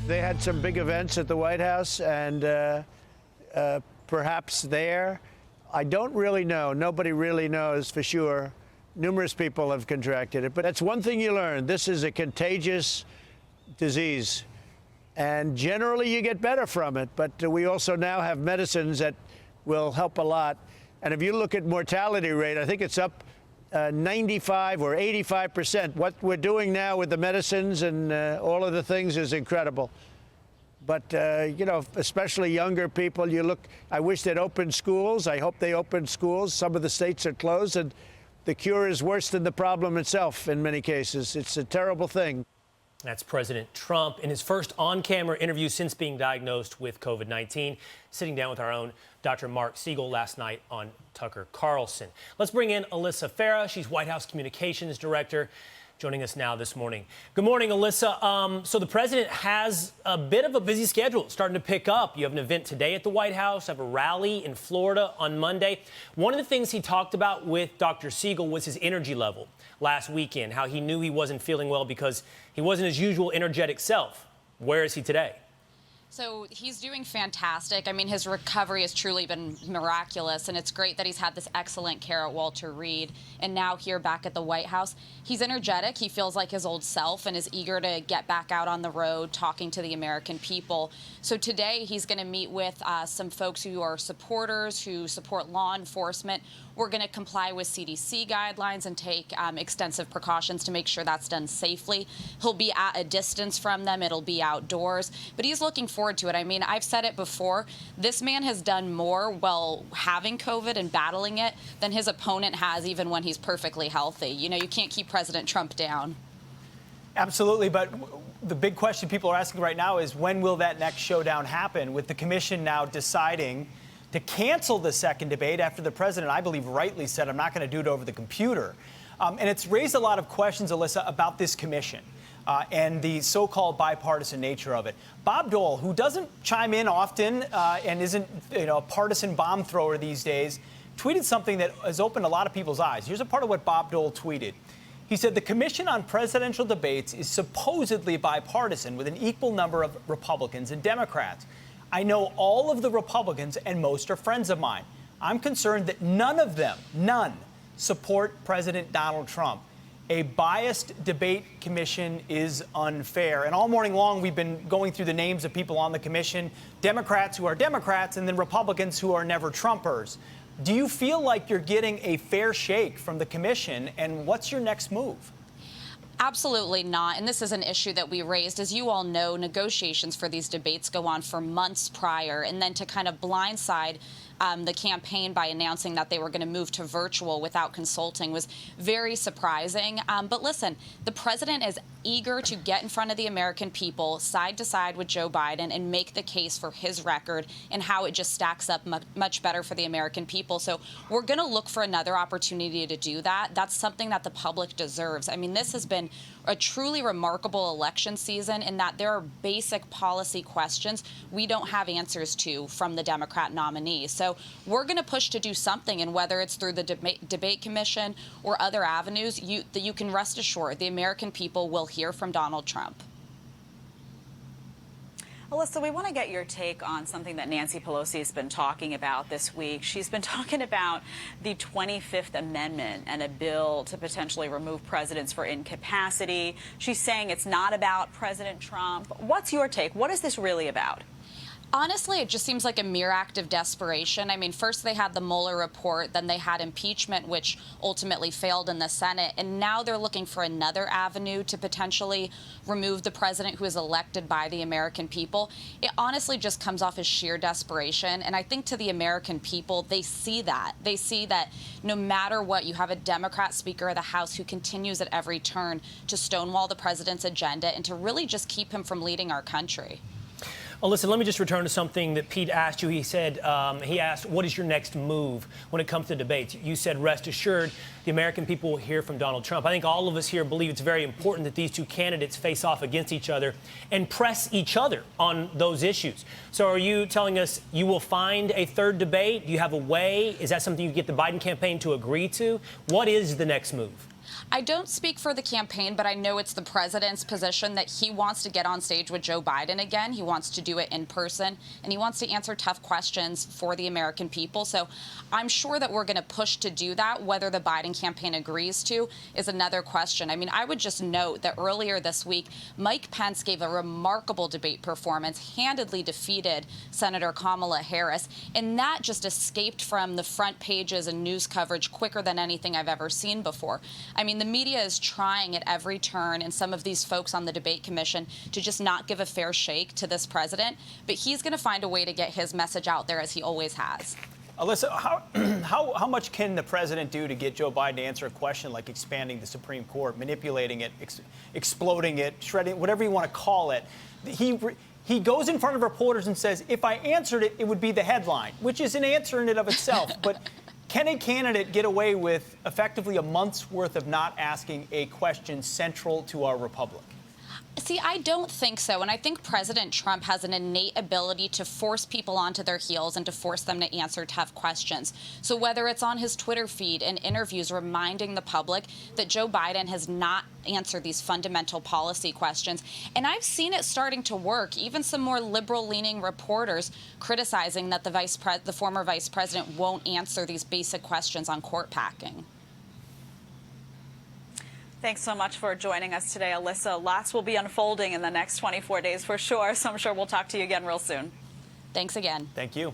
They had some big events at the White House, and perhaps there. I don't really know. Nobody really knows for sure. Numerous people have contracted it, but that's one thing you learn. This is a contagious disease, and generally you get better from it, but we also now have medicines that will help a lot. And if you look at mortality rate, I think it's up 95 or 85%. What we're doing now with the medicines and all of the things is incredible. But, you know, especially younger people, you look, I wish they'd open schools. I hope they open schools. Some of the states are closed, and the cure is worse than the problem itself in many cases. It's a terrible thing. That's President Trump in his first on-camera interview since being diagnosed with COVID-19, sitting down with our own Dr. Mark Siegel last night on Tucker Carlson. Let's bring in Alyssa Farah. She's White House Communications Director, joining us now this morning. Good morning, Alyssa. So the president has a bit of a busy schedule starting to pick up. You have an event today at the White House, have a rally in Florida on Monday. One of the things he talked about with Dr. Siegel was his energy level last weekend, how he knew he wasn't feeling well because he wasn't his usual energetic self. Where is he today? So he's doing fantastic. I mean, his recovery has truly been miraculous, and it's great that he's had this excellent care at Walter Reed and now here back at the White House. He's energetic. He feels like his old self and is eager to get back out on the road talking to the American people. So today he's going to meet with some folks who are supporters, who support law enforcement. We're going to comply with CDC guidelines and take extensive precautions to make sure that's done safely. He'll be at a distance from them. It'll be outdoors. But he's looking forward to it. I mean, I've said it before. This man has done more while having COVID and battling it than his opponent has even when he's perfectly healthy. You know, you can't keep President Trump down. Absolutely. But the big question people are asking right now is when will that next showdown happen, with the commission now deciding to cancel the second debate after the president, I believe, rightly said, I'm not going to do it over the computer. And it's raised a lot of questions, Alyssa, about this commission and the so-called bipartisan nature of it. Bob Dole, who doesn't chime in often and isn't, you know, a partisan bomb thrower these days, tweeted something that has opened a lot of people's eyes. Here's a part of what Bob Dole tweeted. He said, the Commission on Presidential Debates is supposedly bipartisan with an equal number of Republicans and Democrats. I know all of the Republicans, and most are friends of mine. I'm concerned that none of them, none, support President Donald Trump. A biased debate commission is unfair. And all morning long, we've been going through the names of people on the commission, Democrats who are Democrats, and then Republicans who are never Trumpers. Do you feel like you're getting a fair shake from the commission, and what's your next move? Absolutely not. And this is an issue that we raised. As you all know, negotiations for these debates go on for months prior, and then to kind of blindside the campaign by announcing that they were going to move to virtual without consulting was very surprising. But listen, the president is eager to get in front of the American people side to side with Joe Biden and make the case for his record and how it just stacks up much better for the American people. So we're going to look for another opportunity to do that. That's something that the public deserves. I mean, this has been a truly remarkable election season in that there are basic policy questions we don't have answers to from the Democrat nominee. So we're going to push to do something, and whether it's through the debate commission or other avenues, you can rest assured the American people will hear from Donald Trump. Alyssa, we want to get your take on something that Nancy Pelosi has been talking about this week. She's been talking about the 25th Amendment and a bill to potentially remove presidents for incapacity. She's saying it's not about President Trump. What's your take? What is this really about? Honestly, it just seems like a mere act of desperation. I mean, first they had the Mueller report, then they had impeachment, which ultimately failed in the Senate, and now they're looking for another avenue to potentially remove the president who is elected by the American people. It honestly just comes off as sheer desperation, and I think to the American people, they see that. They see that no matter what, you have a Democrat Speaker of the House who continues at every turn to stonewall the president's agenda and to really just keep him from leading our country. Alyssa, let me just return to something that Pete asked you. He said, he asked, what is your next move when it comes to debates? You said, rest assured, the American people will hear from Donald Trump. I think all of us here believe it's very important that these two candidates face off against each other and press each other on those issues. So are you telling us you will find a third debate? Do you have a way? Is that something you get the Biden campaign to agree to? What is the next move? I don't speak for the campaign, but I know it's the president's position that he wants to get on stage with Joe Biden again. He wants to do it in person, and he wants to answer tough questions for the American people. So I'm sure that we're going to push to do that. Whether the Biden campaign agrees to is another question. I mean, I would just note that earlier this week, Mike Pence gave a remarkable debate performance, handedly defeated Senator Kamala Harris, and that just escaped from the front pages and news coverage quicker than anything I've ever seen before. I mean, the media is trying at every turn, and some of these folks on the debate commission, to just not give a fair shake to this president. But he's going to find a way to get his message out there, as he always has. Alyssa, how much can the president do to get Joe Biden to answer a question like expanding the Supreme Court, manipulating it, exploding it, shredding, whatever you want to call it? He goes in front of reporters and says, if I answered it, it would be the headline, which is an answer in and of itself. But can a candidate get away with effectively a month's worth of not asking a question central to our republic? See, I don't think so. And I think President Trump has an innate ability to force people onto their heels and to force them to answer tough questions. So whether it's on his Twitter feed and interviews reminding the public that Joe Biden has not answered these fundamental policy questions. And I've seen it starting to work. Even some more liberal-leaning reporters criticizing that the former vice president won't answer these basic questions on court packing. Thanks so much for joining us today, Alyssa. Lots will be unfolding in the next 24 days for sure, so I'm sure we'll talk to you again real soon. Thanks again. Thank you.